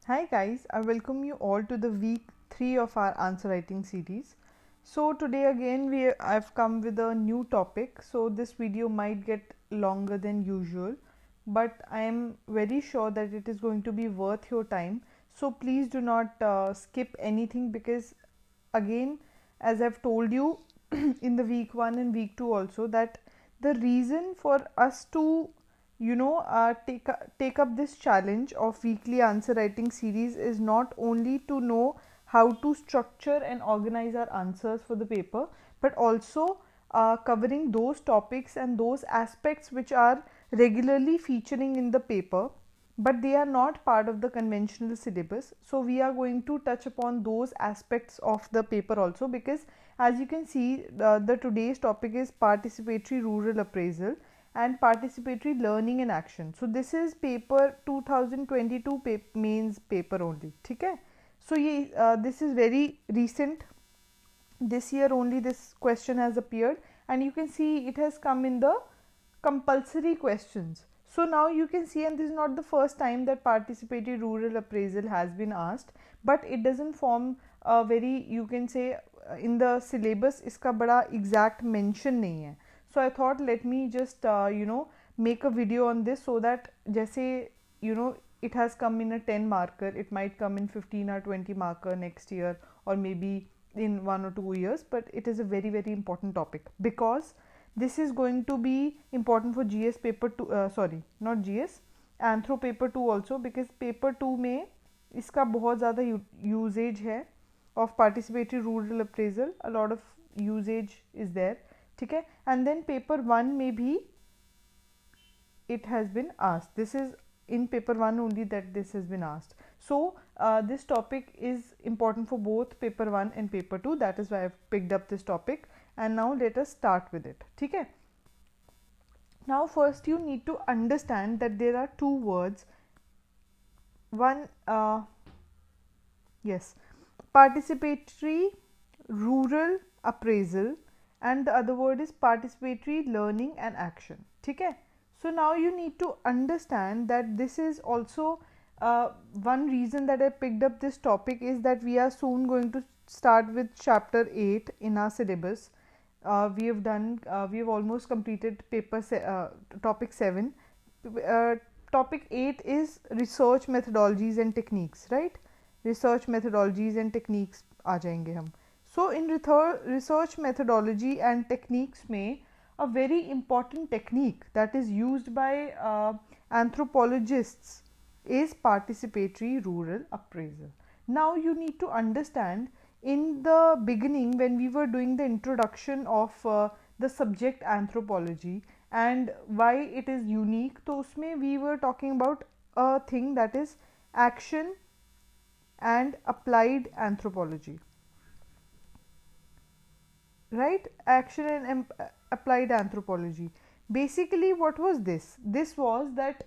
Hi guys, I welcome you all to the week 3 of our answer writing series. So today again I've come with a new topic. So this video might get longer than usual, but I am very sure that it is going to be worth your time. So please do not skip anything, because again, as I've told you in the week 1 and week 2 also, that the reason for us to take up this challenge of weekly answer writing series is not only to know how to structure and organize our answers for the paper, but also covering those topics and those aspects which are regularly featuring in the paper, but they are not part of the conventional syllabus. So we are going to touch upon those aspects of the paper also, because as you can see, the today's topic is participatory rural appraisal and participatory learning and action. So this is paper 2022 mains paper only. Okay, so this is very recent. This year only this question has appeared, and you can see it has come in the compulsory questions. So now you can see, and this is not the first time that participatory rural appraisal has been asked, but it doesn't form a very, you can say, in the syllabus iska bada exact mention nahi hai. So I thought, let me just make a video on this, so that jaise it has come in a 10 marker, it might come in 15 or 20 marker next year, or maybe in 1 or 2 years, but it is a very very important topic, because this is going to be important for GS paper 2, sorry, not GS, Anthro paper 2 also, because paper 2 में इसका बहुत ज़्यादा usage है of participatory rural appraisal. A lot of usage is there, ठीक है. And then paper 1 में भी it has been asked. This is in paper 1 only that this has been asked. So this topic is important for both paper 1 and paper 2. That is why I've picked up this topic, and now let us start with it. Okay. Now first you need to understand that there are two words. One, yes, participatory rural appraisal, and the other word is participatory learning and action. Okay. So now you need to understand that this is also one reason that I picked up this topic is that we are soon going to start with chapter 8 in our syllabus. We have almost completed topic 7. Topic 8 is research methodologies and techniques, right? Research methodologies and techniques aa jayenge hum. So in research methodology and techniques mein, a very important technique that is used by anthropologists is participatory rural appraisal. Now you need to understand, in the beginning when we were doing the introduction of the subject anthropology and why it is unique, तो उसमें we were talking about a thing that is action and applied anthropology, right? Action and applied anthropology. Basically what was this? This was that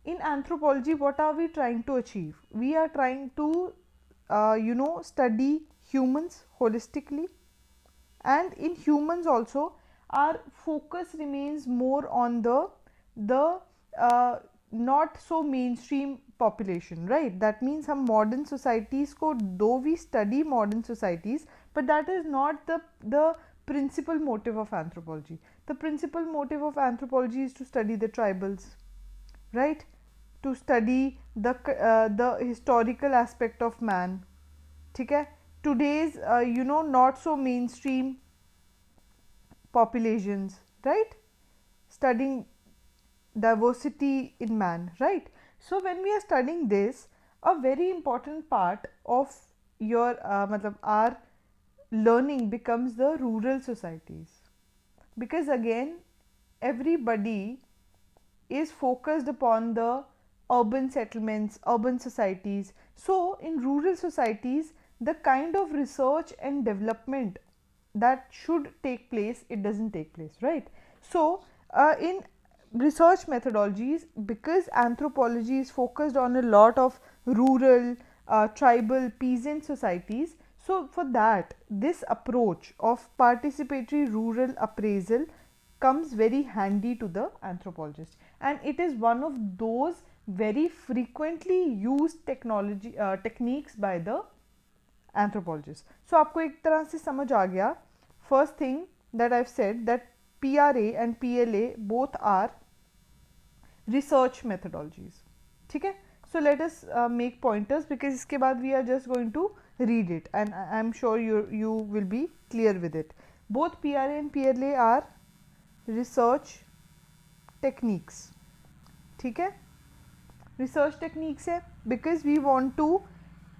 in anthropology, what are we trying to achieve? We are trying to study humans holistically, and in humans also our focus remains more on the not so mainstream population, right? That means हम modern societies को, though we study modern societies, but that is not the principal motive of anthropology. The principal motive of anthropology is to study the tribals, right? To study the historical aspect of man. ठीक है? Today's not so mainstream populations, right? Studying diversity in man, right? So when we are studying this, a very important part of your our learning becomes the rural societies, because again everybody is focused upon the urban settlements, urban societies. So in rural societies, the kind of research and development that should take place, it doesn't take place, right? So in research methodologies, because anthropology is focused on a lot of rural, tribal, peasant societies, so for that this approach of participatory rural appraisal comes very handy to the anthropologist, and it is one of those very frequently used techniques by the anthropologists. So आपको एक तरह से समझ आ गया. First thing that I've said, that PRA and PLA both are research methodologies. ठीक है? So let us make pointers, because इसके बाद we are just going to read it and I'm sure you will be clear with it. Both PRA and PLA are research techniques. ठीक है? Research techniques है because we want to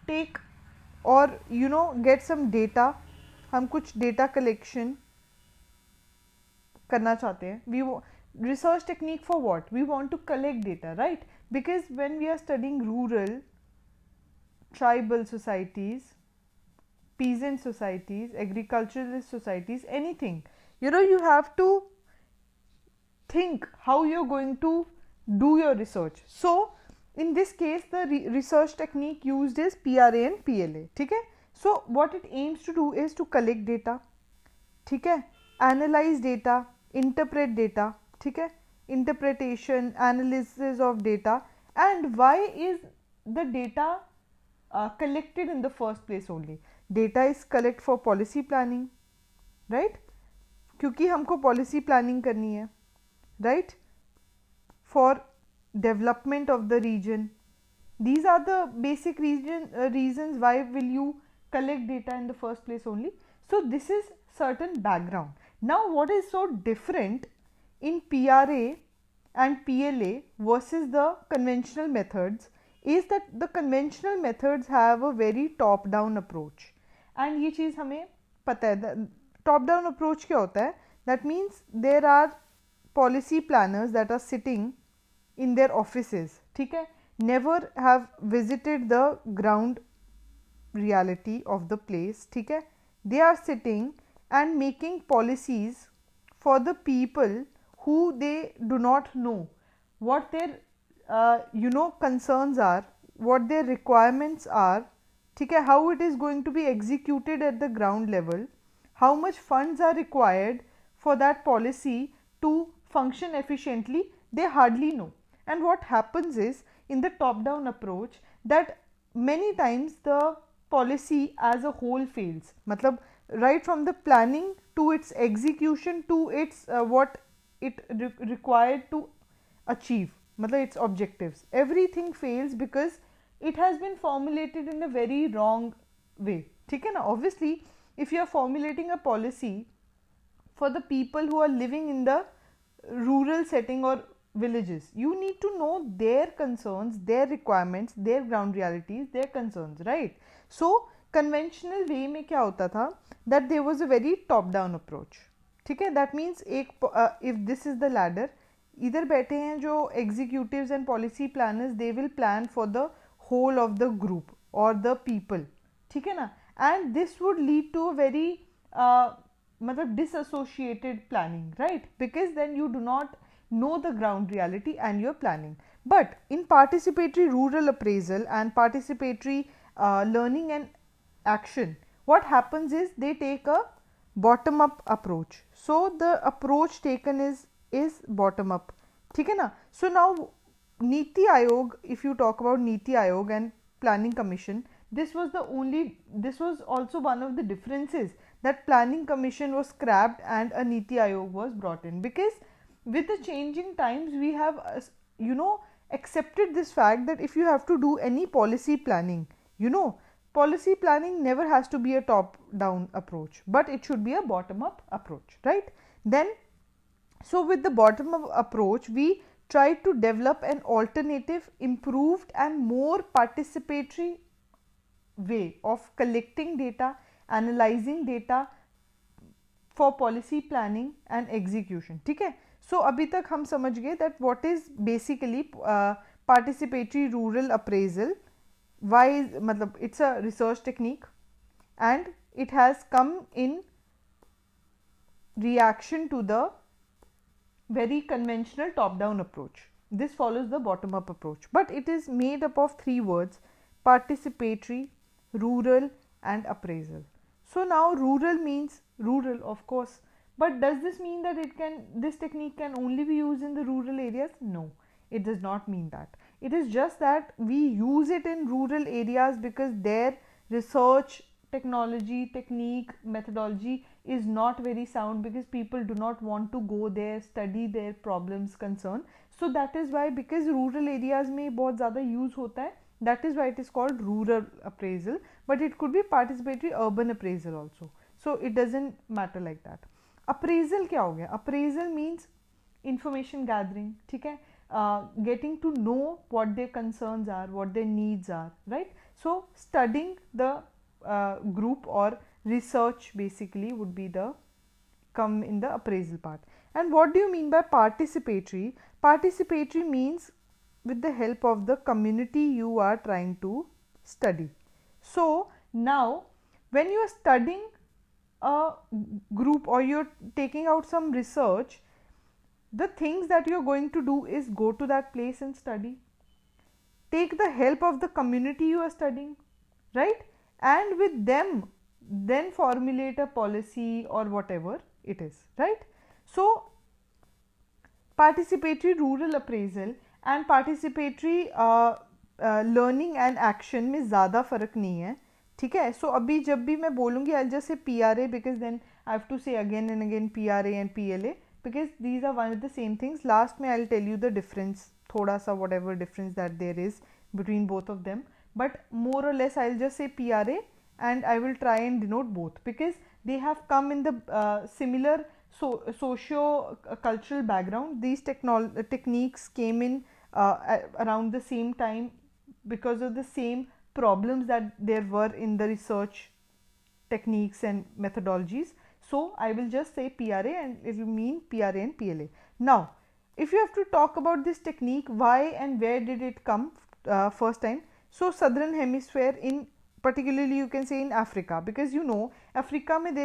take or get some data. हम कुछ data collection करना चाहते हैं. Research technique for what? We want to collect data, right? Because when we are studying rural, tribal societies, peasant societies, agriculturalist societies, anything, you have to think how you're going to do your research. So in this case, the research technique used is PRA and PLA. ठीक है? So what it aims to do is to collect data, ठीक है? Analyze data, interpret data, ठीक है? Interpretation, analysis of data, and why is the data collected in the first place only? Data is collect for policy planning, right? क्योंकि हमको policy planning करनी है, right? For development of the region. These are the basic reasons why will you collect data in the first place only. So this is certain background. Now what is so different in PRA and PLA versus the conventional methods is that the conventional methods have a very top down approach, and ये चीज़ हमें पता है. Top down approach क्या होता है? That means there are policy planners that are sitting in their offices, ठीक है? Never have visited the ground reality of the place, ठीक है? They are sitting and making policies for the people who they do not know what their concerns are, what their requirements are, ठीक है? How it is going to be executed at the ground level, how much funds are required for that policy to function efficiently, they hardly know. And what happens is, in the top down approach, that many times the policy as a whole fails. मतलब right from the planning to its execution to its what it required to achieve, मतलब its objectives, everything fails because it has been formulated in a very wrong way. ठीक है ना? Obviously, if you are formulating a policy for the people who are living in the rural setting or villages, you need to know their concerns, their requirements, their ground realities, their concerns, right? So conventional way में क्या होता था, that there was a very top down approach. ठीक है? That means if this is the ladder, इधर बैठे हैं जो executives and policy planners, they will plan for the whole of the group or the people, ठीक है ना? And this would lead to a very मतलब disassociated planning, right? Because then you do not know the ground reality and you're planning. But in participatory rural appraisal and participatory learning and action, what happens is they take a bottom up approach. So the approach taken is bottom up, ठीक है ना? So now Niti Aayog, if you talk about Niti Aayog and Planning Commission, this was also one of the differences, that Planning Commission was scrapped and a Niti Aayog was brought in, because with the changing times we have accepted this fact that if you have to do any policy planning, policy planning never has to be a top down approach, but it should be a bottom up approach, right? Then so with the bottom up approach, we try to develop an alternative, improved and more participatory way of collecting data, analyzing data for policy planning and execution, ठीक है? So अभी तक हम समझ गए that what is basically participatory rural appraisal. Why is, मतलब it's a research technique and it has come in reaction to the very conventional top down approach. This follows the bottom up approach, but it is made up of three words: participatory, rural and appraisal. So now rural means rural, of course, but does this mean that this technique can only be used in the rural areas? No, it does not mean that. It is just that we use it in rural areas because their research, technology, technique, methodology is not very sound, because people do not want to go there, study their problems, concern. So that is why, because rural areas में बहुत ज़्यादा use होता है, that is why it is called rural appraisal, but it could be participatory urban appraisal also. So it doesn't matter like that. Appraisal क्या हो गया? Appraisal means information gathering, ठीक है, getting to know what their concerns are, what their needs are, right? So studying the group or research basically would be the come in the appraisal part. And what do you mean by participatory? Participatory means with the help of the community you are trying to study. So now when you are studying a group or you're taking out some research, the things that you're going to do is go to that place and study. Take the help of the community you are studying, right? And with them then formulate a policy or whatever it is, right? So participatory rural appraisal and participatory learning and action में ज़्यादा फ़र्क नहीं है, ठीक है. So अभी जब भी मैं बोलूँगी I'll just say PRA, because then I have to say again and again PRA and PLA, because these are one of the same things. Last में I'll tell you the difference, थोड़ा सा whatever difference that there is between both of them, but more or less I'll just say PRA and I will try and denote both, because they have come in the similar socio-cultural background. These techniques came in around the same time because of the same problems that there were in the research techniques and methodologies. So I will just say PRA and it will mean PRA and PLA. Now if you have to talk about this technique, why and where did it come first time? So southern hemisphere, in particularly you can say in Africa, because you know Africa mein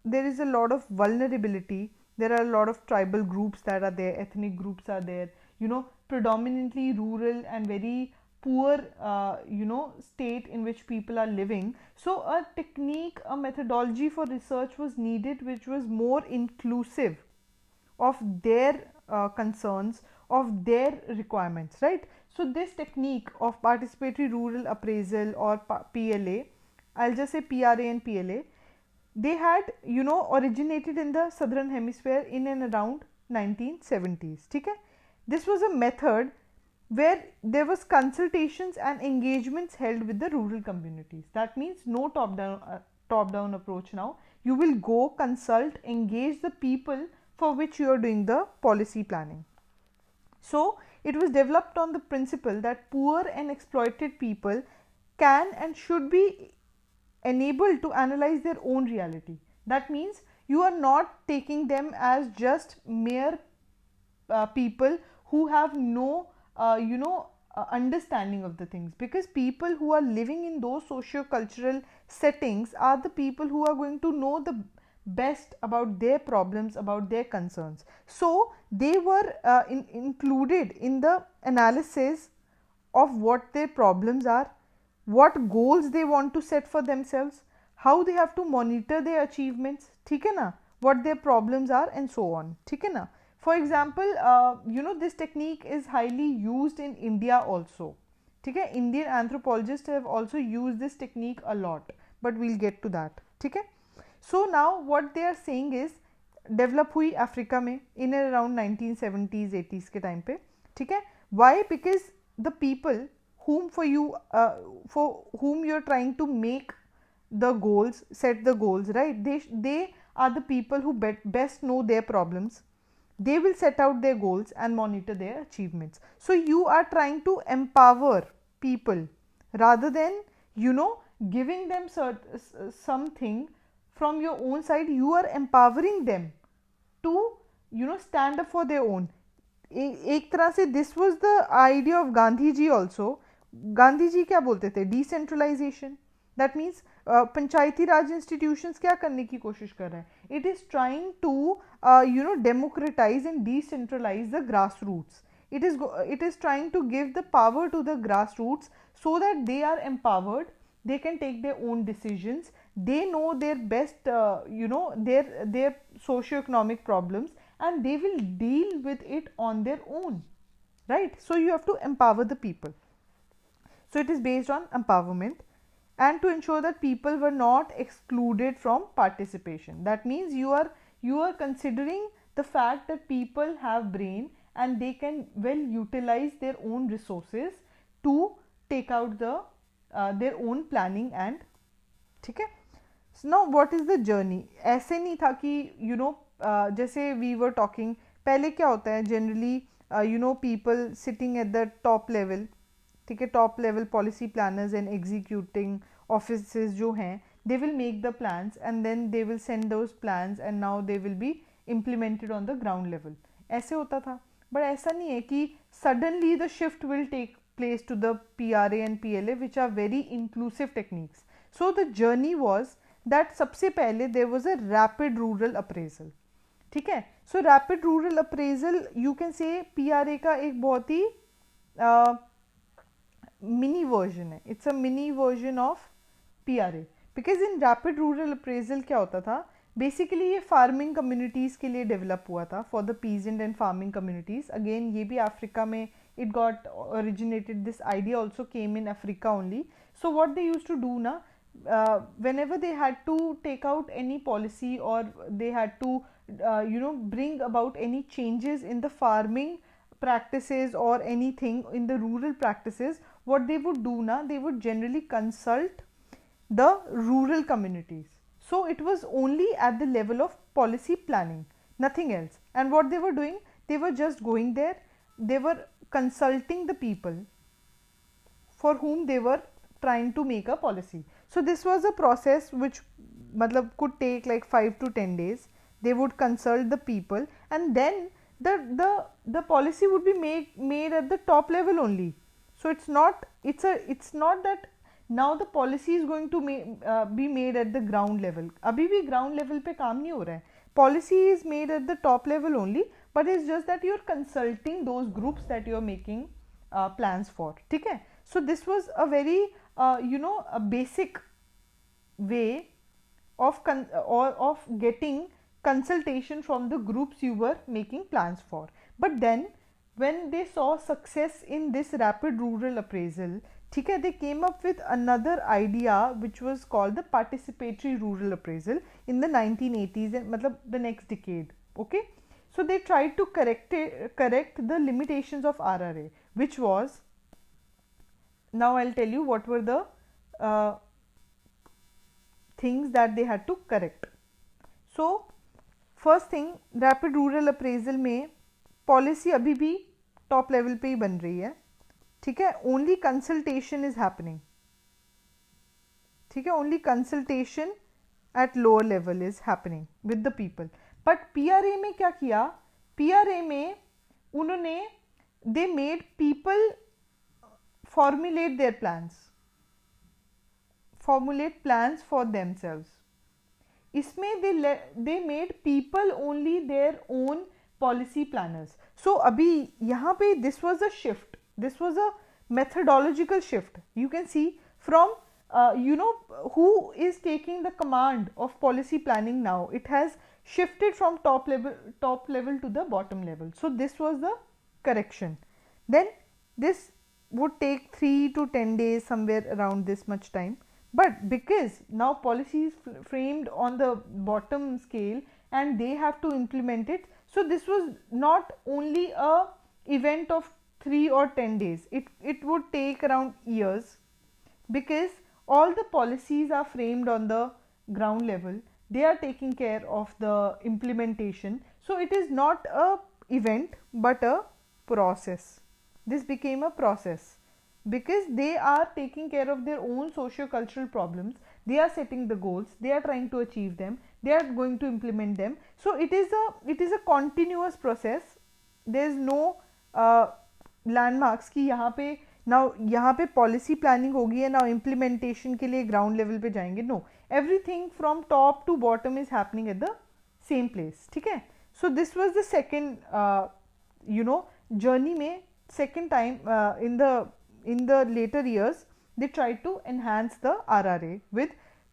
there is a lot of vulnerability, there are a lot of tribal groups that are there, ethnic groups are there, you know, predominantly rural and very poor you know, state in which people are living. So a technique, a methodology for research was needed which was more inclusive of their concerns, of their requirements, right? So this technique of participatory rural appraisal or PLA, I'll just say PRA and PLA, they had, you know, originated in the southern hemisphere in and around 1970s, okay? This was a method where there was consultations and engagements held with the rural communities. That means no top down approach now. You will go consult, engage the people for which you are doing the policy planning. So it was developed on the principle that poor and exploited people can and should be enabled to analyze their own reality. That means you are not taking them as just mere people who have no you know, understanding of the things, because people who are living in those socio-cultural settings are the people who are going to know the best about their problems, about their concerns. So they were included in the analysis of what their problems are, what goals they want to set for themselves, how they have to monitor their achievements, ठीक है ना, what their problems are and so on, ठीक है ना. For example, you know, this technique is highly used in India also, ठीक है. Indian anthropologists have also used this technique a lot, but we'll get to that, ठीक है. So now what they are saying is develop हुई Africa में in and around 1970s 80s के time पे, ठीक है. Why? Because the people whom for whom you are trying to make the goals, set the goals, right? They are the people who best know their problems. They will set out their goals and monitor their achievements. So you are trying to empower people rather than, you know, giving them something from your own side. You are empowering them to, you know, stand up for their own. एक तरह से this was the idea of Gandhi ji also. Gandhi ji क्या बोलते थे? Decentralization. That means Panchayati Raj institutions क्या करने की कोशिश कर रहे हैं? It is trying to you know, democratize and decentralize the grassroots. It is trying to give the power to the grassroots so that they are empowered. They can take their own decisions. They know their best, you know, their socio-economic problems, and they will deal with it on their own. right? So you have to empower the people. So it is based on empowerment, and to ensure that people were not excluded from participation. That means you are considering the fact that people have brain and they can well utilize their own resources to take out the their own planning and ठीक है. So now what is the journey? ऐसे नहीं था कि you know जैसे we were talking पहले क्या होता है generally you know people sitting at the top level, ठीक है, top level policy planners and executing offices जो हैं, they will make the plans and then they will send those plans and now they will be implemented on the ground level. ऐसे होता था, but ऐसा नहीं है कि suddenly the shift will take place to the PRA and PLA, which are very inclusive techniques. So the journey was that सबसे पहले there was a rapid rural appraisal, ठीक है. So rapid rural appraisal you can say PRA का एक बहुत ही mini version है. It's a mini version of PRA because in rapid rural appraisal क्या होता था, बेसिकली ये फार्मिंग कम्युनिटीज़ के लिए डेवलप हुआ था, for the peasant and farming communities. Again ये भी अफ्रीका में it got originated, this idea also came in Africa only. So what they used to do na, whenever they had to take out any policy or they had to you know bring about any changes in the farming practices or anything in the rural practices, what they would do na, they would generally consult the rural communities. So it was only at the level of policy planning, nothing else. And what they were doing, they were just going there, they were consulting the people for whom they were trying to make a policy. So this was a process which matlab could take like 5 to 10 days. They would consult the people and then the policy would be made at the top level only. So it's not that now the policy is going to be made at the ground level. अभी भी ground level पे काम नहीं हो रहा है. Policy is made at the top level only, but it's just that you're consulting those groups that you're making plans for. ठीक है. So this was a very you know a basic way of getting consultation from the groups you were making plans for. But then when they saw success in this rapid rural appraisal, ठीक है, they came up with another idea which was called the participatory rural appraisal in the 1980s and मतलब the next decade. Okay, so they tried to correct the limitations of RRA, which was, now I'll tell you what were the things that they had to correct. So first thing, rapid rural appraisal में policy अभी भी top level पे ही बन रही है, ठीक है. Only consultation is happening, ठीक है. Only consultation at lower level is happening with the people. But PRA में क्या किया, पीआरए में उन्होंने they made people formulate their plans, formulate plans for themselves. इसमें they made people only their own policy planners. So अभी यहाँ पे this was a shift. This was a methodological shift. You can see from you know who is taking the command of policy planning now. It has shifted from top level to the bottom level. So this was the correction. Then this would take 3 to 10 days, somewhere around this much time. But because now policy is framed on the bottom scale and they have to implement it, so this was not only a event of 3 or 10 days, it would take around years, because all the policies are framed on the ground level. They are taking care of the implementation. So it is not a event but a process. This became a process because they are taking care of their own socio-cultural problems. They are setting the goals, they are trying to achieve them, they are going to implement them. So it is a continuous process. There is no landmarks की यहाँ पे now यहाँ पे policy planning होगी है, now implementation के लिए ground level पे जाएंगे. No, everything from top to bottom is happening at the same place. ठीक है. So this was the second you know journey में second time in the later years they tried to enhance the RRA with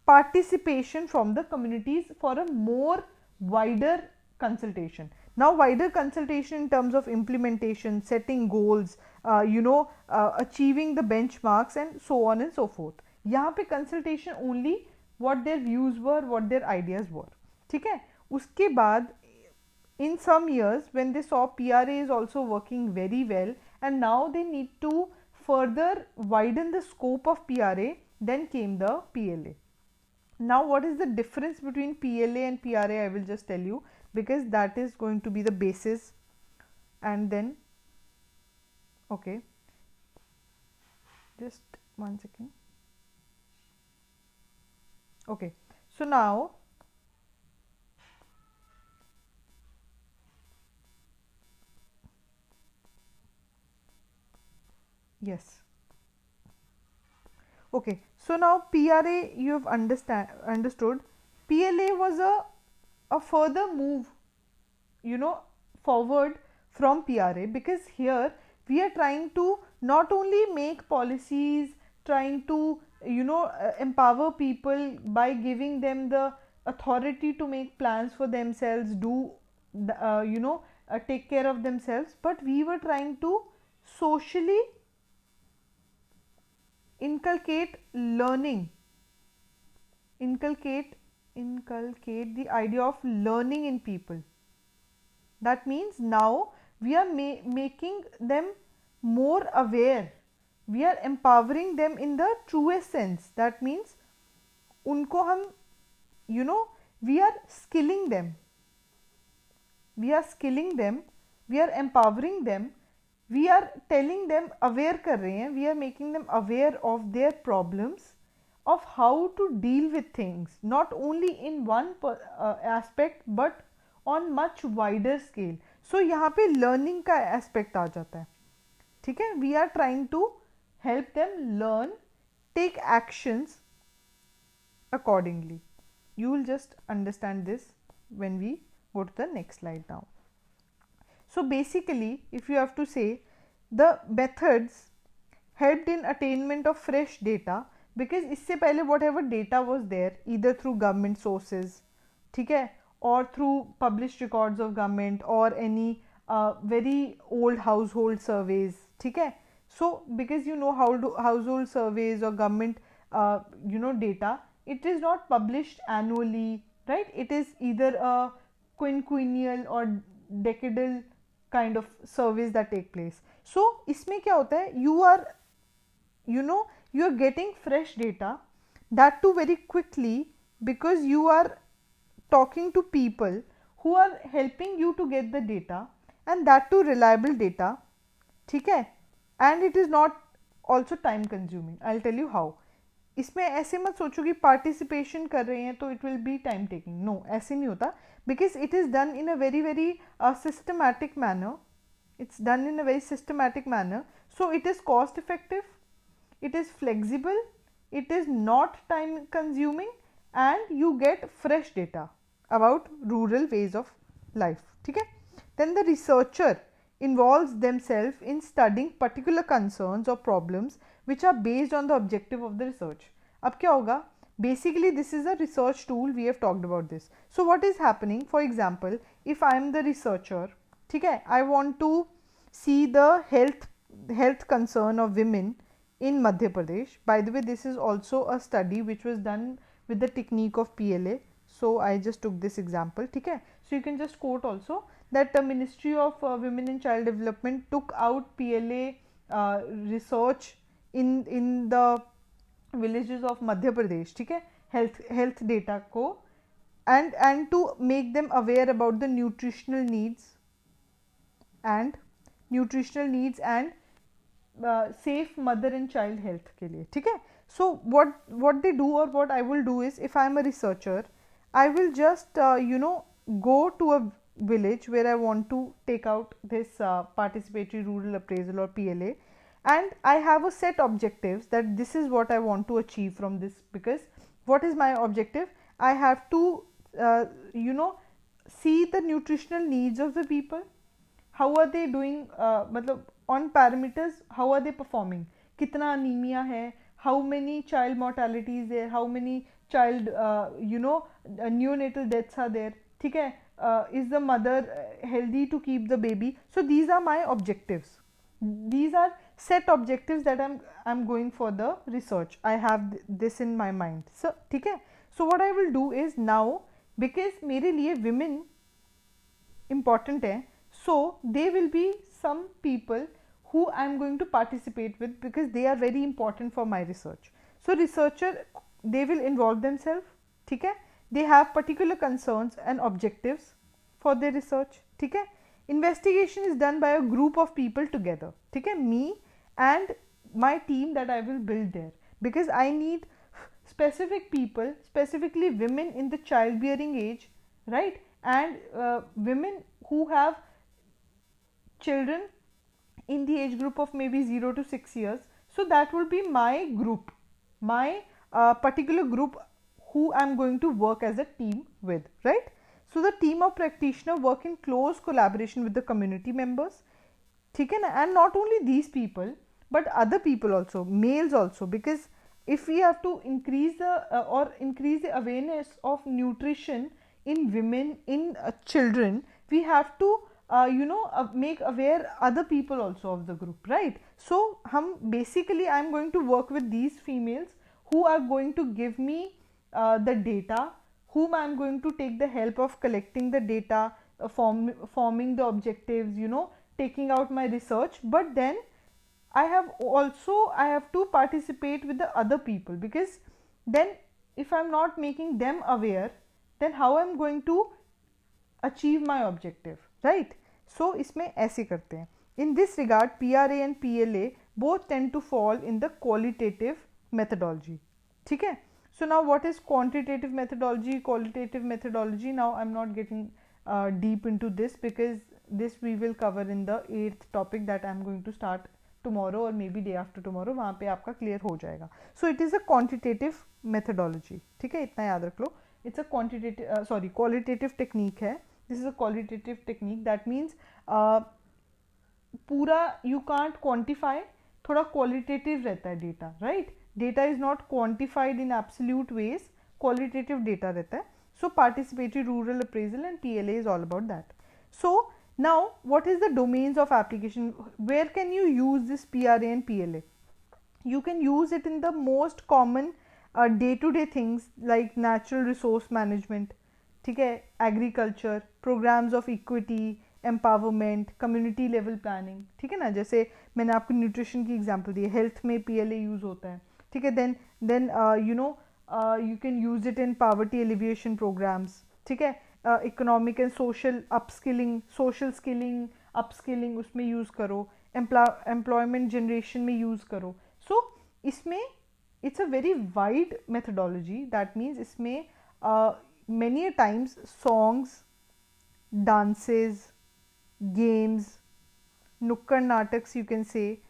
participation from the communities for a more wider consultation. Now wider consultation in terms of implementation, setting goals, achieving the benchmarks and so on and so forth. यहाँ पे consultation only what their views were, what their ideas were. ठीक है. उसके बाद in some years when they saw PRA is also working very well and now they need to further widen the scope of PRA, then came the PLA. Now what is the difference between PLA and PRA, I will just tell you, because that is going to be the basis. And then okay, just one second. Okay, so now yes, okay, so now PRA you have understood. PLA was a further move, forward from PRA, because here we are trying to not only make policies, trying to empower people by giving them the authority to make plans for themselves, take care of themselves, but we were trying to socially inculcate learning, inculcate the idea of learning in people. That means now we are making them more aware, we are empowering them in the truest sense. That means unko hum, we are skilling them, we are empowering them, we are telling them, aware kar rahe hain, we are making them aware of their problems, of how to deal with things, not only in one aspect but on much wider scale. So यहाँ पे learning का aspect आ जाता है. ठीक है, we are trying to help them learn, take actions accordingly. You will just understand this when we go to the next slide now. So basically, if you have to say, the methods helped in attainment of fresh data, because इससे पहले whatever data was there, either through government sources, ठीक है, or through published records of government or any very old household surveys, ठीक है. So because household surveys or government data, it is not published annually, right? It is either a quinquennial or decadal kind of surveys that take place. So इसमें क्या होता है, you are getting fresh data, that too very quickly, because you are talking to people who are helping you to get the data, and that too reliable data, ठीक है, and it is not also time consuming. I'll tell you how. इसमें ऐसे मत सोचो कि participation कर रहे हैं तो it will be time taking. No, ऐसे नहीं होता, because it is done in a very very systematic manner. It's done in a very systematic manner, so it is cost effective, it is flexible, it is not time consuming, and you get fresh data about rural ways of life. ठीक है. Then the researcher involves themselves in studying particular concerns or problems which are based on the objective of the research. अब क्या होगा, basically this is a research tool, we have talked about this. So what is happening, for example, if I am the researcher, ठीक है, I want to see the health concern of women in Madhya Pradesh. By the way, this is also a study which was done with the technique of PLA. So I just took this example. ठीक है. So you can just quote also that the Ministry of Women and Child Development took out PLA research in the villages of Madhya Pradesh. ठीक है, health data को, and to make them aware about the nutritional needs and safe mother and child health के लिए. ठीक है. So what they do, or what I will do is, if I am a researcher, I will just go to a village where I want to take out this participatory rural appraisal or PLA, and I have a set objectives that this is what I want to achieve from this. Because what is my objective, I have to see the nutritional needs of the people, how are they doing, मतलब on parameters, how are they performing, कितना anemia है, how many child mortalities there, how many child neonatal deaths are there. ठीक है, is the mother healthy to keep the baby? So these are my objectives. These are set objectives that I'm going for the research. I have this in my mind. So ठीक है. So what I will do is now, because मेरे लिए women important है, so they will be some people who I am going to participate with, because they are very important for my research. So researcher, they will involve themselves, ठीक है. They have particular concerns and objectives for their research, ठीक है. Investigation is done by a group of people together, ठीक है. Me and my team that I will build there, because I need specific people, specifically women in the childbearing age, right, and women who have children in the age group of maybe 0 to 6 years. So that will be my group, my particular group who I am going to work as a team with, right. So the team of practitioner work in close collaboration with the community members, ठीक है ना. And not only these people but other people also, males also, because if we have to increase the awareness of nutrition in women, in children, we have to make aware other people also of the group, right. So basically I am going to work with these females who are going to give me the data, whom I am going to take the help of collecting the data, forming the objectives, taking out my research. But then I have to participate with the other people, because then if I am not making them aware, then how I am going to achieve my objective, right. So इसमें ऐसे करते हैं. In this regard, PRA and PLA both tend to fall in the qualitative methodology, ठीक है. So now what is quantitative methodology, qualitative methodology? Now I'm not getting deep into this, because this we will cover in the 8th topic that I'm going to start tomorrow or maybe day after tomorrow. वहाँ पे आपका clear हो जाएगा. So it is a quantitative methodology, ठीक है, इतना याद रख लो. It's a qualitative technique है. This is a qualitative technique. That means पूरा you can't quantify, थोड़ा qualitative रहता है data, right. Data is not quantified in absolute ways, qualitative data रहता है. So participatory rural appraisal and PLA is all about that. So now what is the domains of application? Where can you use this PRA and PLA? You can use it in the most common day-to-day things like natural resource management, ठीक है, agriculture, programs of equity, empowerment, community level planning, ठीक है ना. जैसे मैंने आपको nutrition की example दी है, health में PLA use होता है, ठीक है. then you can use it in poverty alleviation programs, ठीक है. economic and social upskilling, social skilling, upskilling उसमें use करो, employment generation में use करो. So इसमें it's a very wide methodology. That means इसमें many a times songs, dances, games, nukkad nataks, you can say,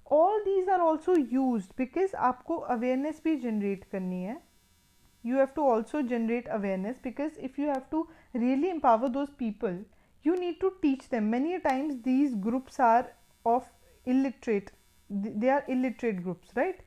all these are also used, because आपको awareness भी generate करनी है. You have to also generate awareness, because if you have to really empower those people, you need to teach them. Many a times these groups are of illiterate, they are illiterate groups, right,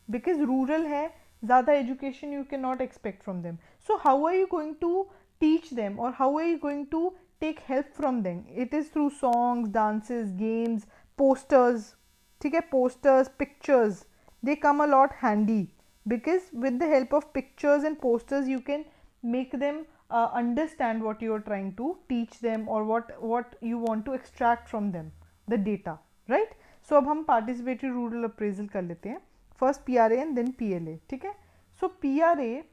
because rural है, ज़्यादा education you cannot expect from them. So how are you going to teach them, or how are you going to take help from them? It is through songs, dances, games, posters, ठीक है. posters, pictures, they come a lot handy, because with the help of pictures and posters you can make them understand what you are trying to teach them, or what you want to extract from them, the data, right. So अब हम participatory rural appraisal कर लेते हैं. First PRA and then PLA, ठीक है. So PRA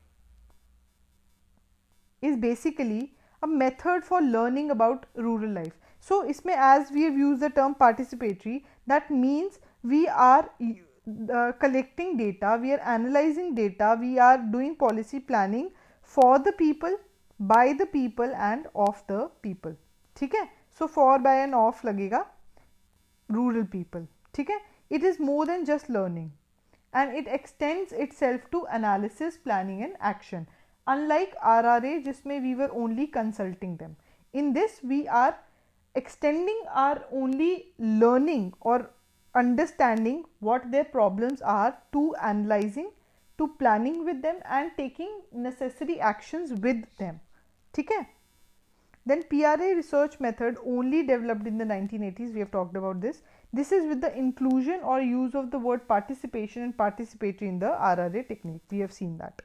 is basically a method for learning about rural life. So इसमें as we have used the term participatory, that means we are collecting data, we are analyzing data, we are doing policy planning for the people, by the people and of the people, ठीक है. So for, by and of लगेगा rural people, ठीक है. It is more than just learning, and it extends itself to analysis, planning and action. Unlike RRA जिसमें we were only consulting them, in this we are extending our only learning or understanding what their problems are, to analyzing, to planning with them and taking necessary actions with them, ठीक है. Then PRA research method only developed in the 1980s, we have talked about this. This is with the inclusion or use of the word participation and participatory in the RRA technique. We have seen that.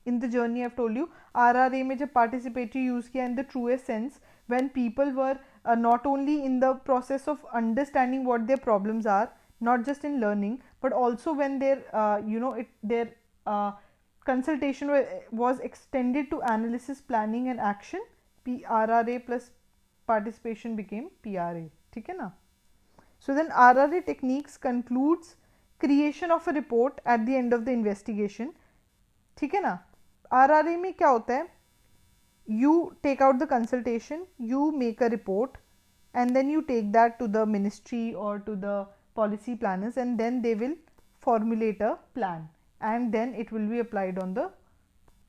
In the journey I have told you, RRA में जब participatory use किया in the truest sense, when people were not only in the process of understanding what their problems are, not just in learning, but also when their their consultation was extended to analysis, planning and action, RRA plus participation became PRA. ठीक है ना? So then RRA techniques concludes creation of a report at the end of the investigation. ठीक है ना? RRA में क्या होता है? You take out the consultation, you make a report, and then you take that to the ministry or to the policy planners, and then they will formulate a plan, and then it will be applied on the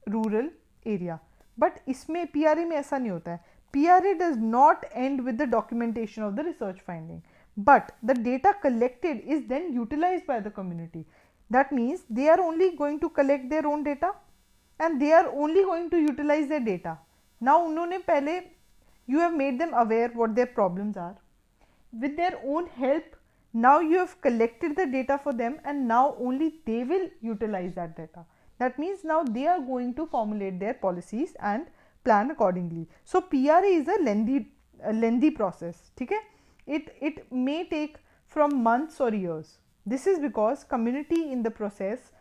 rural area. But इसमें PRA में ऐसा नहीं होता है. PRA does not end with the documentation of the research finding, but the data collected is then utilized by the community. That means they are only going to collect their own data and they are only going to utilize their data. Now उन्होंने पहले you have made them aware what their problems are. With their own help, now you have collected the data for them and now only they will utilize that data. That means now they are going to formulate their policies and plan accordingly. So PRA is a lengthy process. ठीक है? It may take from months or years. This is because community in the process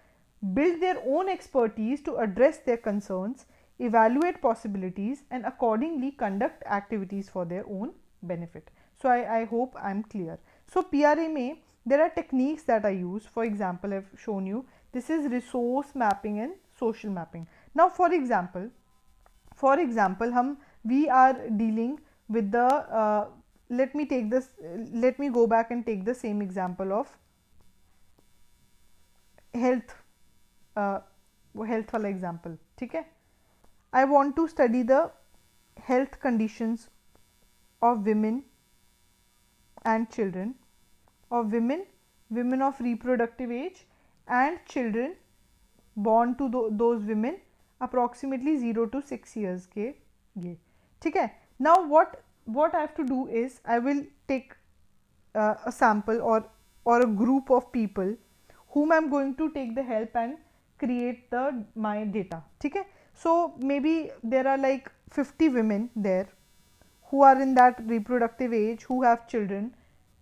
build their own expertise to address their concerns, evaluate possibilities and accordingly conduct activities for their own benefit. So I hope I am clear. So PRA में there are techniques that I use. For example, I have shown you this is resource mapping and social mapping. Now for example we are dealing with the let me go back and take the same example of health वाला example. ठीक है? I want to study the health conditions of women and children, of women of reproductive age and children born to those women approximately 0 to 6 years के ये. ठीक है? Now what I have to do is I will take a sample or a group of people whom I am going to take the help and create my data. ठीक है? So maybe there are like 50 women there who are in that reproductive age, who have children.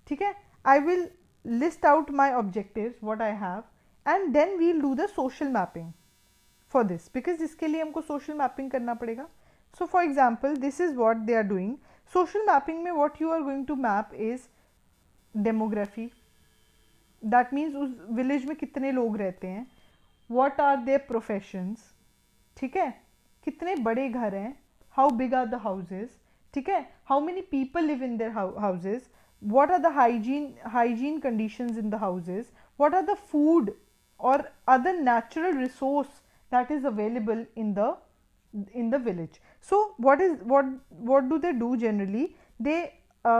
ठीक है? I will list out my objectives, what I have, and then we'll do the social mapping for this, because इसके लिए हमको social mapping करना पड़ेगा. So for example, this is what they are doing. Social mapping में what you are going to map is demography. That means उस village में कितने लोग रहते हैं, what are their professions, ठीक है, कितने बड़े घर हैं, how big are the houses, ठीक है, how many people live in their houses, what are the hygiene conditions in the houses, what are the food or other natural resource that is available in the village. So what do they do generally? They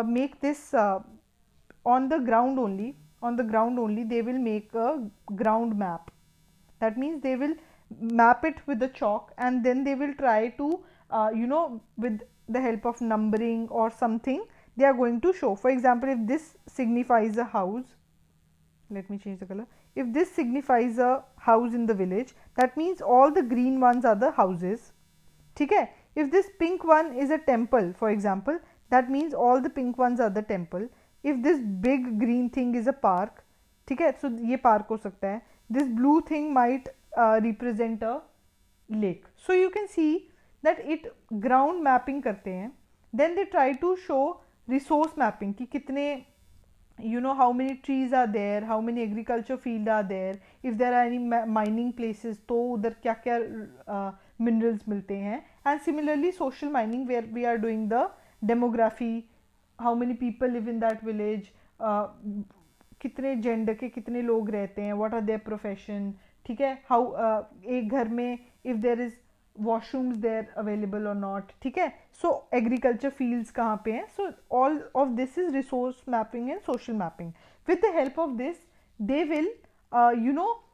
make this on the ground only they will make a ground map. That means they will map it with the chalk and then they will try to with the help of numbering or something they are going to show. For example, if this signifies a house, let me change the color. If this signifies a house in the village, that means all the green ones are the houses. ठीक है? If this pink one is a temple, for example, that means all the pink ones are the temple. If this big green thing is a park, ठीक है, so ये park हो सकता है. This blue thing might represent a lake. So you can see that it ground mapping करते हैं. Then they try to show resource mapping कि कितने, how many trees are there, how many agriculture field are there, if there are any mining places तो उधर क्या क्या minerals मिलते हैं. And similarly social mining where we are doing the demography, how many people live in that village, कितने gender के कितने लोग रहते हैं, what are their profession, ठीक है, how एक घर में if there is washrooms there available or not, ठीक है, so agriculture fields कहाँ पे हैं. So all of this is resource mapping and social mapping. With the help of this they will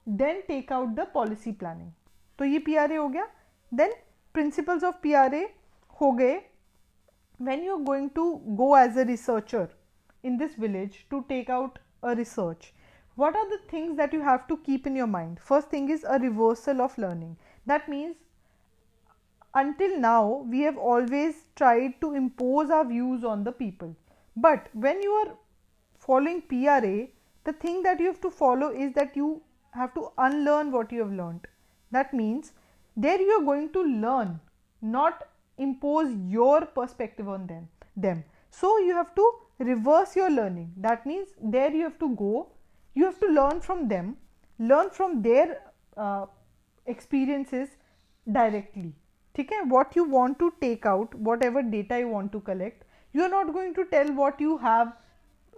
then take out the policy planning. तो ये PRA हो गया. Then principles of PRA हो गए. when you're going to go as a researcher in this village to take out a research, what are the things that you have to keep in your mind? First thing is a reversal of learning. That means until now we have always tried to impose our views on the people, but when you are following PRA, the thing that you have to follow is that you have to unlearn what you have learned. That means there you are going to learn, not impose your perspective on them. So you have to reverse your learning. That means there you have to go, you have to learn from them, learn from their experiences directly. ठीक है, what you want to take out, whatever data you want to collect, you are not going to tell what you have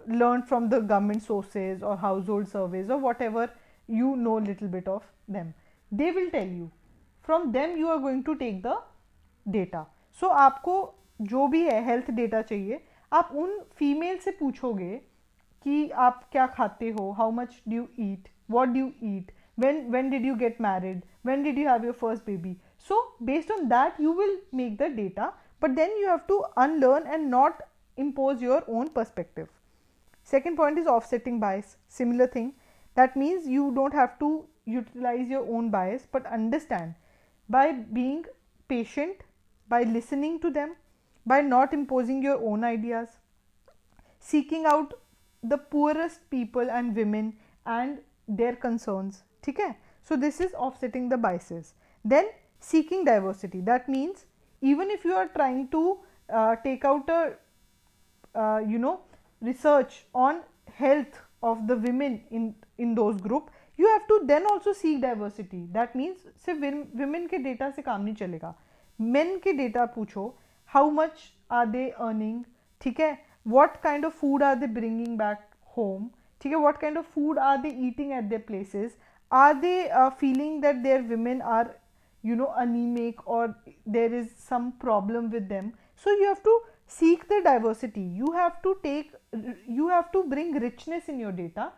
learned from the government sources or household surveys or whatever you know little bit of them. They will tell you, from them you are going to take the data. So आपको जो भी है health data चाहिए, आप उन female से पूछोगे कि आप क्या खाते हो, how much do you eat, what do you eat, when did you get married, when did you have your first baby. So based on that you will make the data, but then you have to unlearn and not impose your own perspective. Second point is offsetting bias. Similar thing. That means you don't have to utilize your own bias, but understand by being patient, by listening to them, by not imposing your own ideas, seeking out the poorest people and women and their concerns. ठीक है, so this is offsetting the biases. Then seeking diversity. That means even if you are trying to take out a research on health of the women in those group, you have to then also seek diversity. That means सिर्फ women के data से काम नहीं चलेगा, men के data पूछो, how much are they earning, ठीक है, what kind of food are they bringing back home, ठीक है, what kind of food are they eating at their places, are they feeling that their women are anemic or there is some problem with them. So you have to seek the diversity, you have to bring richness in your data,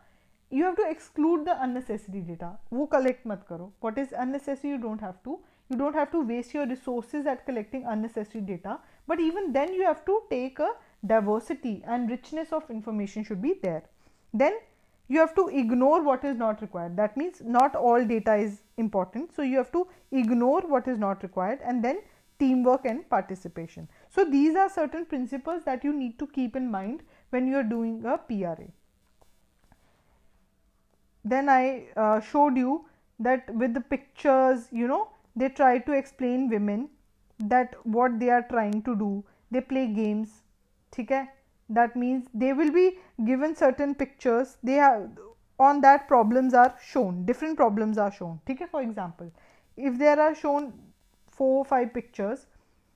you have to exclude the unnecessary data. वो collect मत करो, what is unnecessary you don't have to waste your resources at collecting unnecessary data, but even then you have to take a diversity and richness of information should be there. Then you have to ignore what is not required. That means not all data is important, so you have to ignore what is not required. And then teamwork and participation. So these are certain principles that you need to keep in mind when you are doing a PRA. Then I showed you that with the pictures, they try to explain women that what they are trying to do. They play games, ठीक है. That means they will be given certain pictures, they have on that problems are shown, different problems are shown, ठीक है. For example, if there are shown 4 or 5 pictures,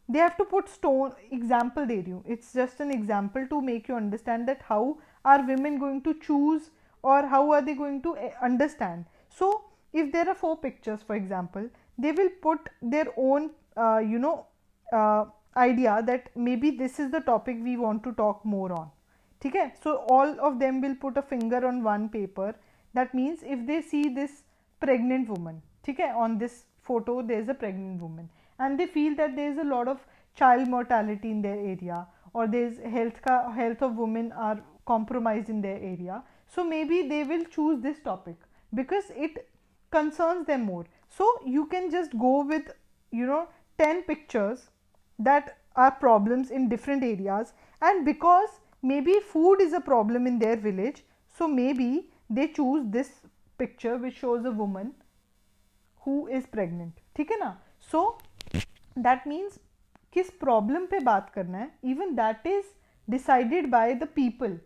they have to put stone example दे रही हूँ, it's just an example to make you understand that how are women going to choose or how are they going to understand. So if there are 4 pictures, for example, they will put their own idea that maybe this is the topic we want to talk more on, ठीक है. So all of them will put a finger on one paper. That means if they see this pregnant woman, ठीक है, on this photo there is a pregnant woman and they feel that there is a lot of child mortality in their area or there is health of women are compromised in their area, so maybe they will choose this topic because it concerns them more. So you can just go with 10 pictures that are problems in different areas, and because maybe food is a problem in their village, so maybe they choose this picture which shows a woman who is pregnant, ठीक है ना. So that means किस problem पे बात करना है, even that is decided by the people.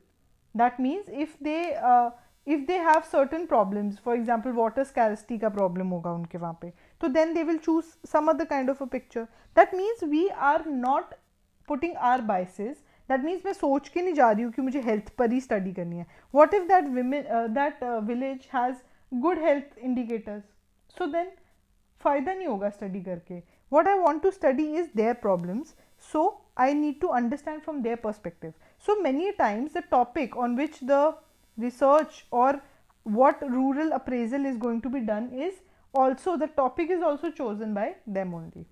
That means if they have certain problems, for example water scarcity का problem होगा उनके वहाँ पे, तो then they will choose some other kind of a picture. That means we are not putting our biases. That means मैं सोच के नहीं जा रही हूँ कि मुझे health पर ही study करनी है. What if that village has good health indicators? So then फ़ायदा नहीं होगा study करके. What I want to study is their problems, so I need to understand from their perspective. So many times the topic on which the research or what rural appraisal is going to be done is also, the topic is also chosen by them only.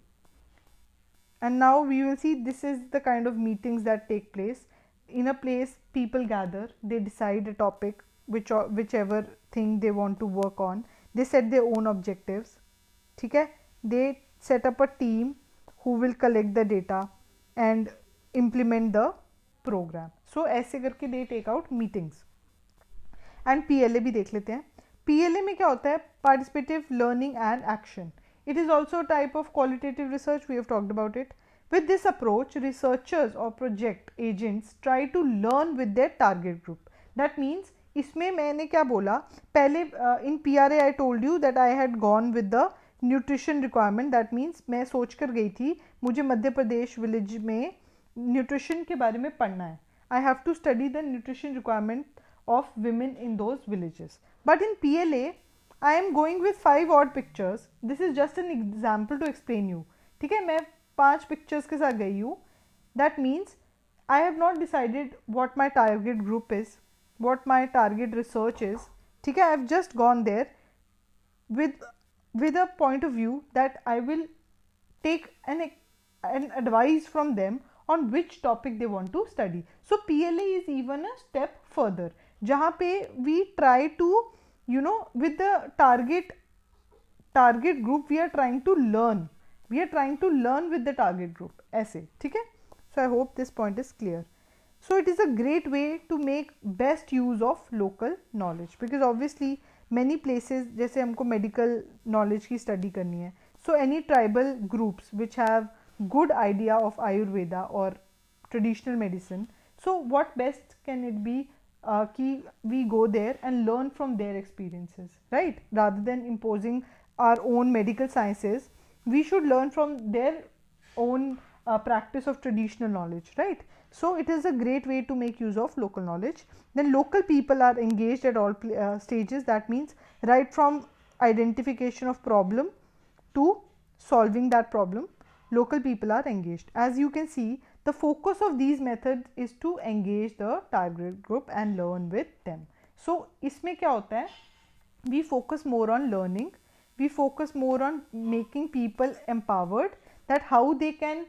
And now we will see this is the kind of meetings that take place. In a place, people gather, they decide a topic, whichever thing they want to work on. They set their own objectives. ठीक है? They set up a team who will collect the data and implement the program. So ऐसे करके they take out meetings. And PLA भी देख लेते हैं. PLA में क्या होता है? Participative learning and action. It is also a type of qualitative research. We have talked about it. With this approach, researchers or project agents try to learn with their target group. That means इसमें मैंने क्या बोला पहले in PRA I told you that I had gone with the nutrition requirement. That means मैं सोच कर गई थी मुझे मध्य प्रदेश विलेज में न्यूट्रिशन के बारे में पढ़ना है. I have to study the nutrition requirement of women in those villages. But in PLA, I am going with 5 odd pictures. This is just an example to explain you. ठीक है, मैं 5 pictures के साथ गई हूँ. That means I have not decided what my target group is, what my target research is. ठीक है, I have just gone there with a point of view that I will take an advice from them on which topic they want to study. So PLA is even a step further, जहाँ पे we try to, with the target group we are trying to learn. We are trying to learn with the target group. ऐसे, ठीक है? So I hope this point is clear. So it is a great way to make best use of local knowledge, because obviously many places, जैसे हमको medical knowledge की study करनी है, so any tribal groups which have good idea of Ayurveda or traditional medicine, so what best can it be कि we go there and learn from their experiences, right? Rather than imposing our own medical sciences, we should learn from their own practice of traditional knowledge, right? So it is a great way to make use of local knowledge. Then local people are engaged at all stages. That means right from identification of problem to solving that problem, local people are engaged. As you can see, the focus of these methods is to engage the target group and learn with them. So इसमें क्या होता है? We focus more on learning. We focus more on making people empowered, that how they can,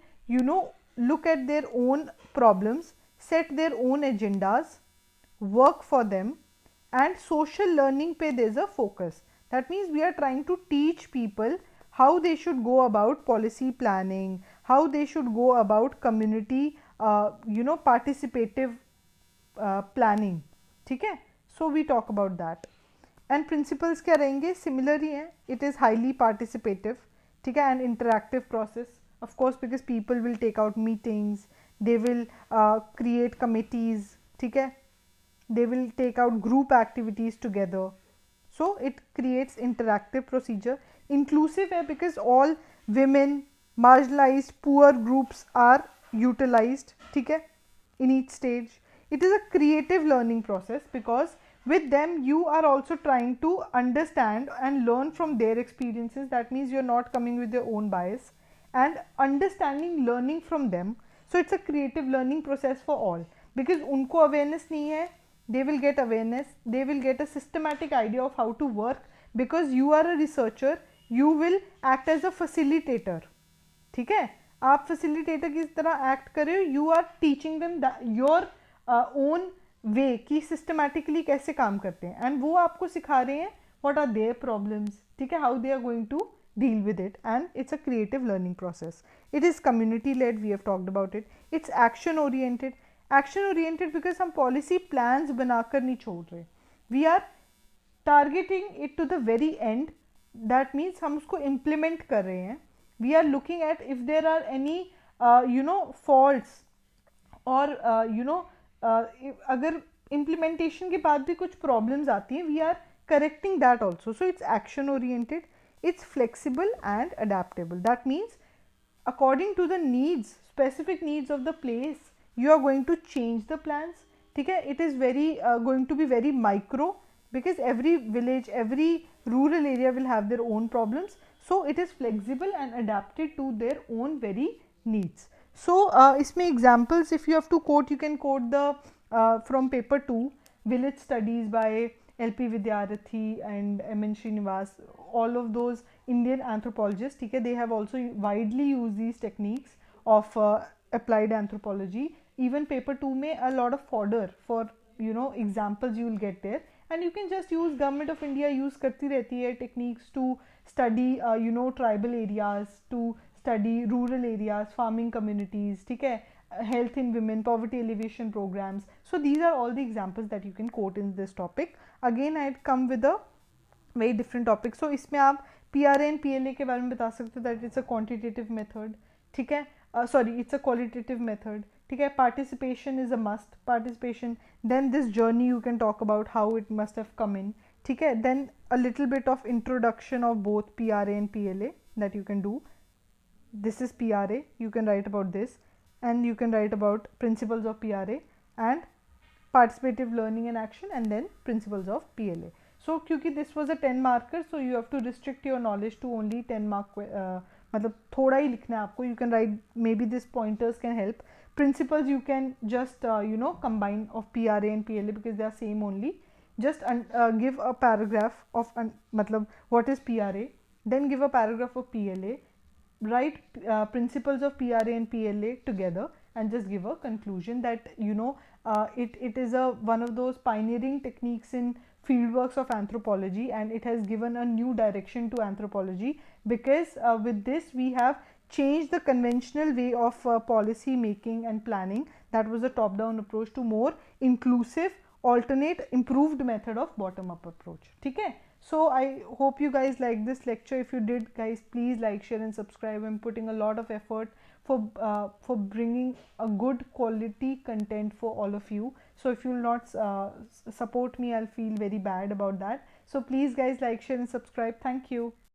look at their own problems, set their own agendas, work for them, and social learning pe there is a focus. That means we are trying to teach people how they should go about policy planning, how they should go about community, participative planning. ठीक है? So we talk about that. And principles क्या रहेंगे? Similar ही हैं. It is highly participative, ठीक है, and interactive process. Of course, because people will take out meetings, they will create committees, ठीक है, they will take out group activities together. So it creates interactive procedure. Inclusive है because all women, marginalized, poor groups are utilized, ठीक है, in each stage. It is a creative learning process because with them you are also trying to understand and learn from their experiences. That means you are not coming with your own bias and understanding, learning from them. So it's a creative learning process for all, because उनको awareness नहीं है, they will get awareness, they will get a systematic idea of how to work. Because you are a researcher, you will act as a facilitator, ठीक है, आप facilitator की तरह act कर रहे हो. You are teaching them your own way कि systematically कैसे काम करते हैं, and वो आपको सिखा रहे हैं what are their problems, ठीक है, how they are going to deal with it. And it's a creative learning process. It is community led, we have talked about it. It's action oriented. Action oriented because हम policy plans बनाकर नहीं छोड़ रहे, we are targeting it to the very end. That means हम उसको implement कर रहे हैं. We are looking at if there are any faults or अगर implementation के बाद भी कुछ problems आती हैं, we are correcting that also. So it's action oriented, it's flexible and adaptable. That means according to the needs, specific needs of the place, you are going to change the plans, ठीक है. It is very going to be very micro, because every village, every rural area will have their own problems. So it is flexible and adapted to their own very needs. So इसमें examples, if you have to quote, you can quote the from paper 2, village studies by LP Vidyarathi and MN Srinivas, all of those Indian anthropologists, ठीक है, they have also widely used these techniques of applied anthropology. Even paper 2 में a lot of fodder for examples you will get there, and you can just use government of India use करती रहती है techniques to study tribal areas, to study rural areas, farming communities, ठीक है, health in women, poverty alleviation programs. So these are all the examples that you can quote in this topic. Again I'd come with a very different topic. So इसमें आप PRA and PLA के बारे में बता सकते हो that it's a quantitative method, ठीक है, sorry it's a qualitative method, ठीक है. Participation is a must, participation. Then this journey you can talk about how it must have come in, ठीक है. Then a little bit of introduction of both PRA and PLA that you can do. This is PRA, you can write about this, and you can write about principles of PRA and participative learning and action, and then principles of PLA. So क्योंकि this was a 10 marker, so you have to restrict your knowledge to only 10 mark, मतलब थोड़ा ही लिखना है आपको. You can write, maybe these pointers can help. Principles you can just combine of PRA and PLA because they are same only. Just give a paragraph of मतलब what is PRA, then give a paragraph of PLA, write principles of PRA and PLA together, and just give a conclusion that it is one of those pioneering techniques in fieldworks of anthropology, and it has given a new direction to anthropology because with this we have changed the conventional way of policy making and planning, that was a top down approach, to more inclusive, alternate, improved method of bottom up approach. ठीक है. So I hope you guys like this lecture. If you did, guys, please like, share and subscribe. I'm putting a lot of effort for bringing a good quality content for all of you. So if you will not support me, I'll feel very bad about that. So please guys, like, share and subscribe. Thank you.